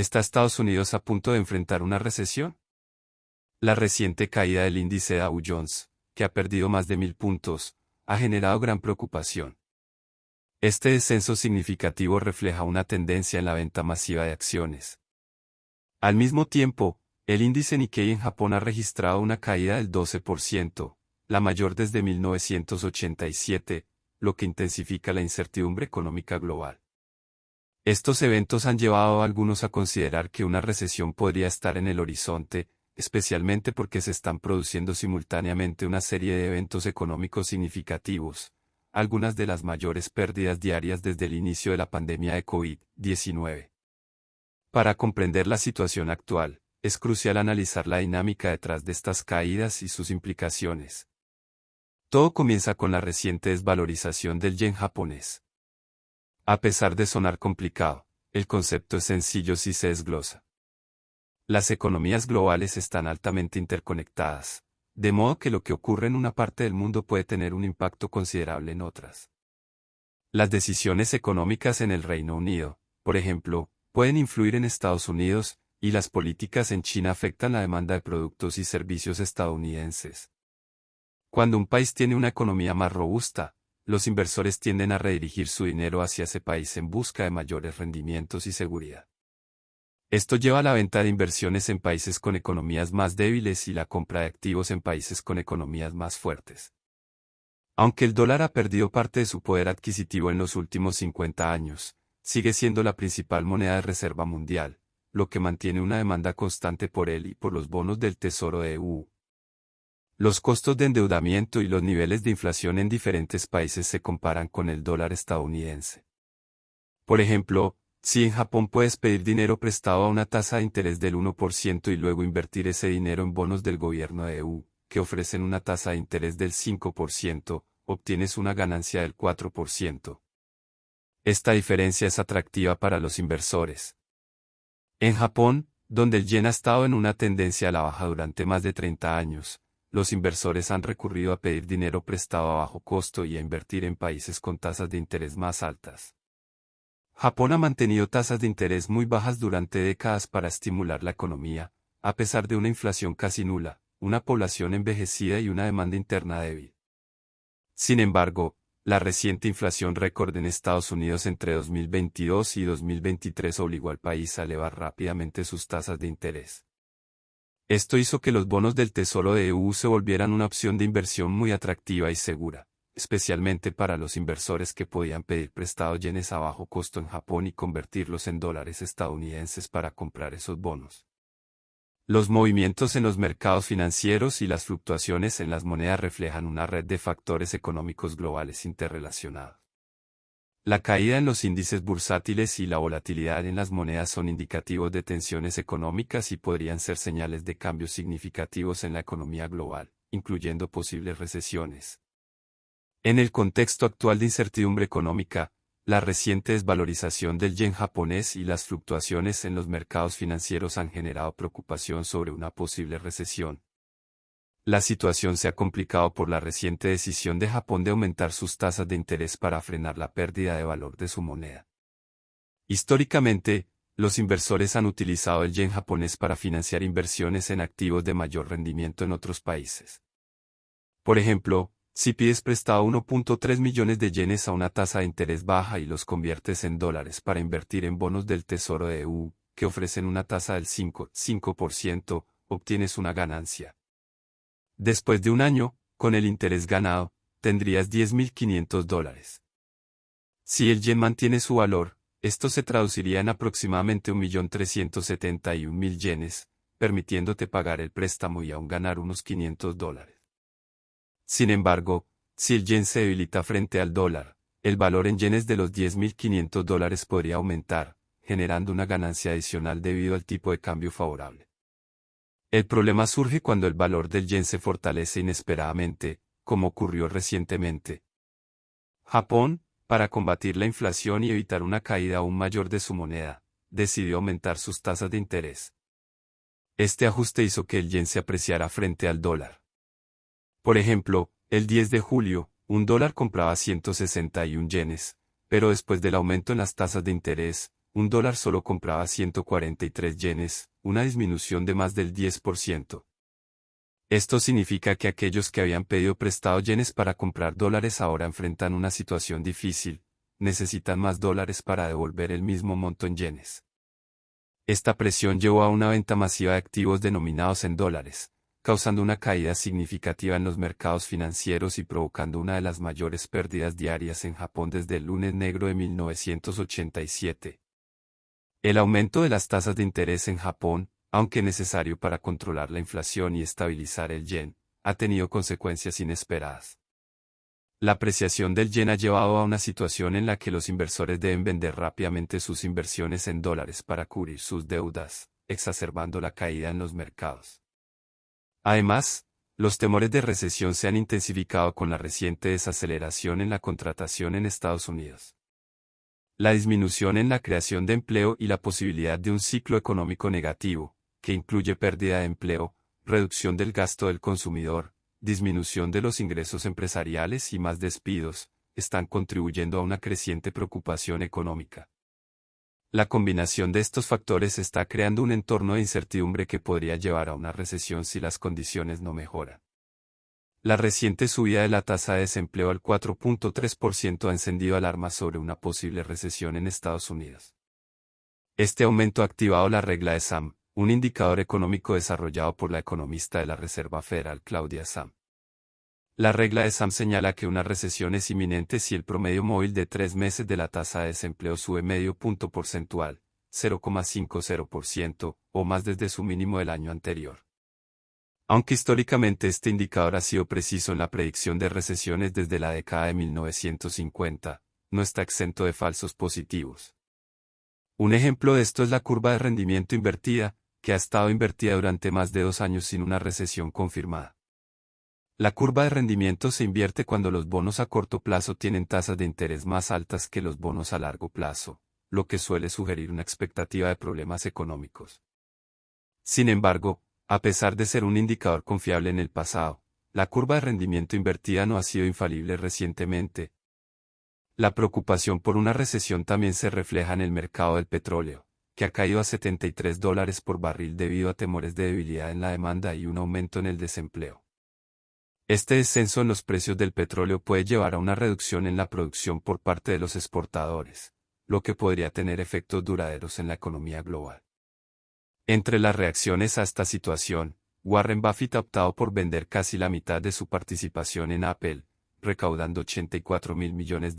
¿Está Estados Unidos a punto de enfrentar una recesión? La reciente caída del índice Dow Jones, que ha perdido más de 1000 puntos, ha generado gran preocupación. Este descenso significativo refleja una tendencia en la venta masiva de acciones. Al mismo tiempo, el índice Nikkei en Japón ha registrado una caída del 12%, la mayor desde 1987, lo que intensifica la incertidumbre económica global. Estos eventos han llevado a algunos a considerar que una recesión podría estar en el horizonte, especialmente porque se están produciendo simultáneamente una serie de eventos económicos significativos, algunas de las mayores pérdidas diarias desde el inicio de la pandemia de COVID-19. Para comprender la situación actual, es crucial analizar la dinámica detrás de estas caídas y sus implicaciones. Todo comienza con la reciente desvalorización del yen japonés. A pesar de sonar complicado, el concepto es sencillo si se desglosa. Las economías globales están altamente interconectadas, de modo que lo que ocurre en una parte del mundo puede tener un impacto considerable en otras. Las decisiones económicas en el Reino Unido, por ejemplo, pueden influir en Estados Unidos, y las políticas en China afectan la demanda de productos y servicios estadounidenses. Cuando un país tiene una economía más robusta, los inversores tienden a redirigir su dinero hacia ese país en busca de mayores rendimientos y seguridad. Esto lleva a la venta de inversiones en países con economías más débiles y la compra de activos en países con economías más fuertes. Aunque el dólar ha perdido parte de su poder adquisitivo en los últimos 50 años, sigue siendo la principal moneda de reserva mundial, lo que mantiene una demanda constante por él y por los bonos del Tesoro de EU. Los costos de endeudamiento y los niveles de inflación en diferentes países se comparan con el dólar estadounidense. Por ejemplo, si en Japón puedes pedir dinero prestado a una tasa de interés del 1% y luego invertir ese dinero en bonos del gobierno de EU, que ofrecen una tasa de interés del 5%, obtienes una ganancia del 4%. Esta diferencia es atractiva para los inversores. En Japón, donde el yen ha estado en una tendencia a la baja durante más de 30 años, los inversores han recurrido a pedir dinero prestado a bajo costo y a invertir en países con tasas de interés más altas. Japón ha mantenido tasas de interés muy bajas durante décadas para estimular la economía, a pesar de una inflación casi nula, una población envejecida y una demanda interna débil. Sin embargo, la reciente inflación récord en Estados Unidos entre 2022 y 2023 obligó al país a elevar rápidamente sus tasas de interés. Esto hizo que los bonos del Tesoro de EU se volvieran una opción de inversión muy atractiva y segura, especialmente para los inversores que podían pedir prestados yenes a bajo costo en Japón y convertirlos en dólares estadounidenses para comprar esos bonos. Los movimientos en los mercados financieros y las fluctuaciones en las monedas reflejan una red de factores económicos globales interrelacionados. La caída en los índices bursátiles y la volatilidad en las monedas son indicativos de tensiones económicas y podrían ser señales de cambios significativos en la economía global, incluyendo posibles recesiones. En el contexto actual de incertidumbre económica, la reciente desvalorización del yen japonés y las fluctuaciones en los mercados financieros han generado preocupación sobre una posible recesión. La situación se ha complicado por la reciente decisión de Japón de aumentar sus tasas de interés para frenar la pérdida de valor de su moneda. Históricamente, los inversores han utilizado el yen japonés para financiar inversiones en activos de mayor rendimiento en otros países. Por ejemplo, si pides prestado 1.3 millones de yenes a una tasa de interés baja y los conviertes en dólares para invertir en bonos del Tesoro de EU, que ofrecen una tasa del 5%, obtienes una ganancia. Después de un año, con el interés ganado, tendrías $10.500. Si el yen mantiene su valor, esto se traduciría en aproximadamente 1.371.000 yenes, permitiéndote pagar el préstamo y aún ganar unos $500. Sin embargo, si el yen se debilita frente al dólar, el valor en yenes de los $10.500 podría aumentar, generando una ganancia adicional debido al tipo de cambio favorable. El problema surge cuando el valor del yen se fortalece inesperadamente, como ocurrió recientemente. Japón, para combatir la inflación y evitar una caída aún mayor de su moneda, decidió aumentar sus tasas de interés. Este ajuste hizo que el yen se apreciara frente al dólar. Por ejemplo, el 10 de julio, un dólar compraba 161 yenes, pero después del aumento en las tasas de interés, un dólar solo compraba 143 yenes, una disminución de más del 10%. Esto significa que aquellos que habían pedido prestado yenes para comprar dólares ahora enfrentan una situación difícil, necesitan más dólares para devolver el mismo monto en yenes. Esta presión llevó a una venta masiva de activos denominados en dólares, causando una caída significativa en los mercados financieros y provocando una de las mayores pérdidas diarias en Japón desde el lunes negro de 1987. El aumento de las tasas de interés en Japón, aunque necesario para controlar la inflación y estabilizar el yen, ha tenido consecuencias inesperadas. La apreciación del yen ha llevado a una situación en la que los inversores deben vender rápidamente sus inversiones en dólares para cubrir sus deudas, exacerbando la caída en los mercados. Además, los temores de recesión se han intensificado con la reciente desaceleración en la contratación en Estados Unidos. La disminución en la creación de empleo y la posibilidad de un ciclo económico negativo, que incluye pérdida de empleo, reducción del gasto del consumidor, disminución de los ingresos empresariales y más despidos, están contribuyendo a una creciente preocupación económica. La combinación de estos factores está creando un entorno de incertidumbre que podría llevar a una recesión si las condiciones no mejoran. La reciente subida de la tasa de desempleo al 4.3% ha encendido alarmas sobre una posible recesión en Estados Unidos. Este aumento ha activado la regla de SAM, un indicador económico desarrollado por la economista de la Reserva Federal Claudia Sahm. La regla de SAM señala que una recesión es inminente si el promedio móvil de 3 meses de la tasa de desempleo sube medio punto porcentual, 0,50%, o más desde su mínimo del año anterior. Aunque históricamente este indicador ha sido preciso en la predicción de recesiones desde la década de 1950, no está exento de falsos positivos. Un ejemplo de esto es la curva de rendimiento invertida, que ha estado invertida durante más de 2 años sin una recesión confirmada. La curva de rendimiento se invierte cuando los bonos a corto plazo tienen tasas de interés más altas que los bonos a largo plazo, lo que suele sugerir una expectativa de problemas económicos. Sin embargo, a pesar de ser un indicador confiable en el pasado, la curva de rendimiento invertida no ha sido infalible recientemente. La preocupación por una recesión también se refleja en el mercado del petróleo, que ha caído a $73 por barril debido a temores de debilidad en la demanda y un aumento en el desempleo. Este descenso en los precios del petróleo puede llevar a una reducción en la producción por parte de los exportadores, lo que podría tener efectos duraderos en la economía global. Entre las reacciones a esta situación, Warren Buffett ha optado por vender casi la mitad de su participación en Apple, recaudando $84.000 millones.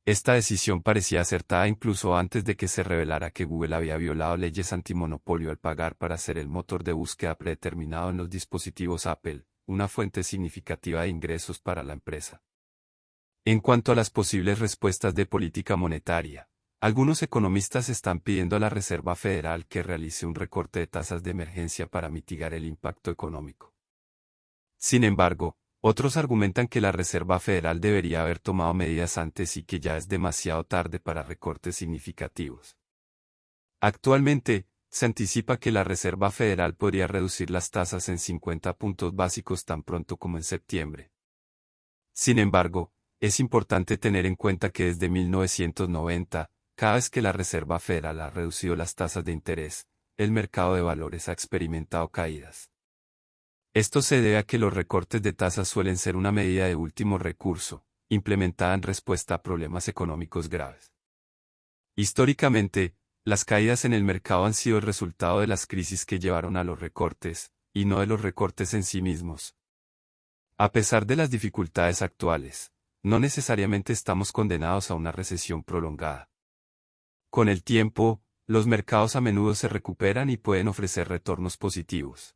Esta decisión parecía acertada incluso antes de que se revelara que Google había violado leyes antimonopolio al pagar para ser el motor de búsqueda predeterminado en los dispositivos Apple, una fuente significativa de ingresos para la empresa. En cuanto a las posibles respuestas de política monetaria, algunos economistas están pidiendo a la Reserva Federal que realice un recorte de tasas de emergencia para mitigar el impacto económico. Sin embargo, otros argumentan que la Reserva Federal debería haber tomado medidas antes y que ya es demasiado tarde para recortes significativos. Actualmente, se anticipa que la Reserva Federal podría reducir las tasas en 50 puntos básicos tan pronto como en septiembre. Sin embargo, es importante tener en cuenta que desde 1990, cada vez que la Reserva Federal ha reducido las tasas de interés, el mercado de valores ha experimentado caídas. Esto se debe a que los recortes de tasas suelen ser una medida de último recurso, implementada en respuesta a problemas económicos graves. Históricamente, las caídas en el mercado han sido el resultado de las crisis que llevaron a los recortes, y no de los recortes en sí mismos. A pesar de las dificultades actuales, no necesariamente estamos condenados a una recesión prolongada. Con el tiempo, los mercados a menudo se recuperan y pueden ofrecer retornos positivos.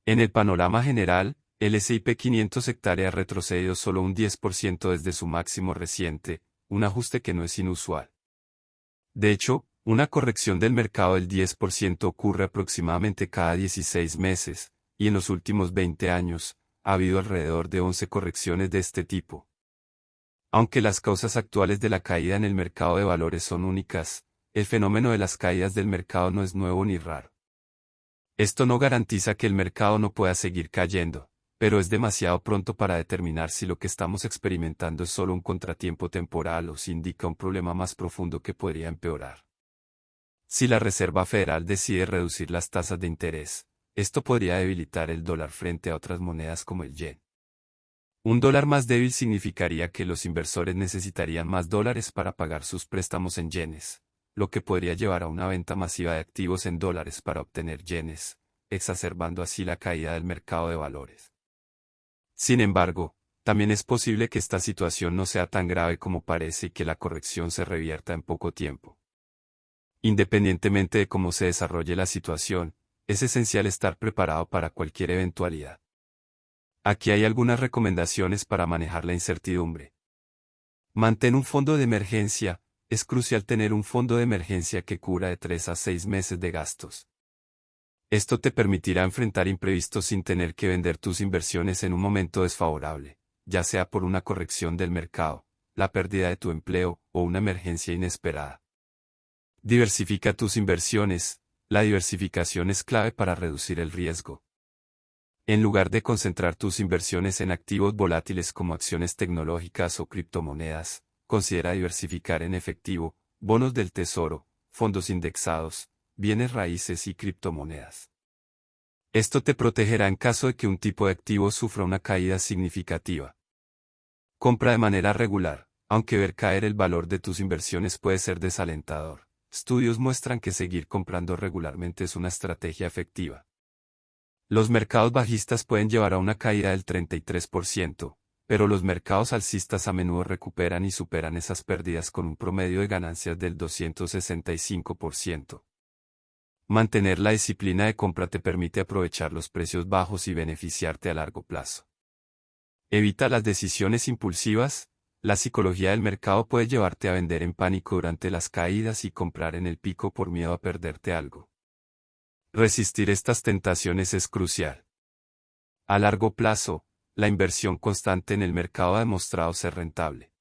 En el panorama general, el S&P 500 hectárea ha retrocedido solo un 10% desde su máximo reciente, un ajuste que no es inusual. De hecho, una corrección del mercado del 10% ocurre aproximadamente cada 16 meses, y en los últimos 20 años, ha habido alrededor de 11 correcciones de este tipo. Aunque las causas actuales de la caída en el mercado de valores son únicas, el fenómeno de las caídas del mercado no es nuevo ni raro. Esto no garantiza que el mercado no pueda seguir cayendo, pero es demasiado pronto para determinar si lo que estamos experimentando es solo un contratiempo temporal o si indica un problema más profundo que podría empeorar. Si la Reserva Federal decide reducir las tasas de interés, esto podría debilitar el dólar frente a otras monedas como el yen. Un dólar más débil significaría que los inversores necesitarían más dólares para pagar sus préstamos en yenes, lo que podría llevar a una venta masiva de activos en dólares para obtener yenes, exacerbando así la caída del mercado de valores. Sin embargo, también es posible que esta situación no sea tan grave como parece y que la corrección se revierta en poco tiempo. Independientemente de cómo se desarrolle la situación, es esencial estar preparado para cualquier eventualidad. Aquí hay algunas recomendaciones para manejar la incertidumbre. Mantén un fondo de emergencia. Es crucial tener un fondo de emergencia que cubra de 3 a 6 meses de gastos. Esto te permitirá enfrentar imprevistos sin tener que vender tus inversiones en un momento desfavorable, ya sea por una corrección del mercado, la pérdida de tu empleo o una emergencia inesperada. Diversifica tus inversiones. La diversificación es clave para reducir el riesgo. En lugar de concentrar tus inversiones en activos volátiles como acciones tecnológicas o criptomonedas, considera diversificar en efectivo, bonos del tesoro, fondos indexados, bienes raíces y criptomonedas. Esto te protegerá en caso de que un tipo de activo sufra una caída significativa. Compra de manera regular. Aunque ver caer el valor de tus inversiones puede ser desalentador, estudios muestran que seguir comprando regularmente es una estrategia efectiva. Los mercados bajistas pueden llevar a una caída del 33%, pero los mercados alcistas a menudo recuperan y superan esas pérdidas con un promedio de ganancias del 265%. Mantener la disciplina de compra te permite aprovechar los precios bajos y beneficiarte a largo plazo. Evita las decisiones impulsivas. La psicología del mercado puede llevarte a vender en pánico durante las caídas y comprar en el pico por miedo a perderte algo. Resistir estas tentaciones es crucial. A largo plazo, la inversión constante en el mercado ha demostrado ser rentable.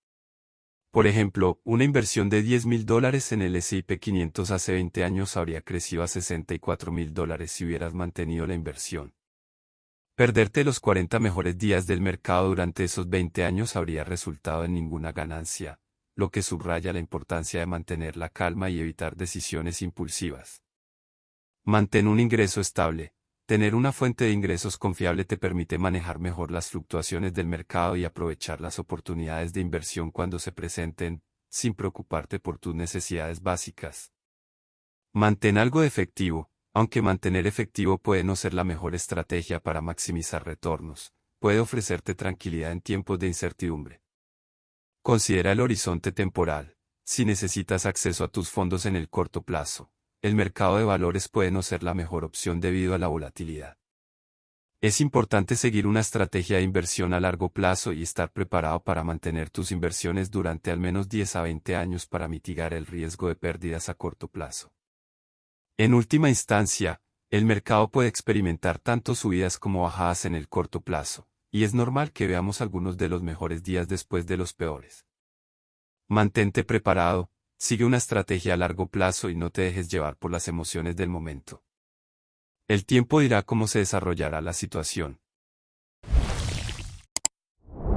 Por ejemplo, una inversión de $10,000 en el S&P 500 hace 20 años habría crecido a $64,000 si hubieras mantenido la inversión. Perderte los 40 mejores días del mercado durante esos 20 años habría resultado en ninguna ganancia, lo que subraya la importancia de mantener la calma y evitar decisiones impulsivas. Mantén un ingreso estable. Tener una fuente de ingresos confiable te permite manejar mejor las fluctuaciones del mercado y aprovechar las oportunidades de inversión cuando se presenten, sin preocuparte por tus necesidades básicas. Mantén algo de efectivo. Aunque mantener efectivo puede no ser la mejor estrategia para maximizar retornos, puede ofrecerte tranquilidad en tiempos de incertidumbre. Considera el horizonte temporal. Si necesitas acceso a tus fondos en el corto plazo, el mercado de valores puede no ser la mejor opción debido a la volatilidad. Es importante seguir una estrategia de inversión a largo plazo y estar preparado para mantener tus inversiones durante al menos 10 a 20 años para mitigar el riesgo de pérdidas a corto plazo. En última instancia, el mercado puede experimentar tanto subidas como bajadas en el corto plazo, y es normal que veamos algunos de los mejores días después de los peores. Mantente preparado, sigue una estrategia a largo plazo y no te dejes llevar por las emociones del momento. El tiempo dirá cómo se desarrollará la situación,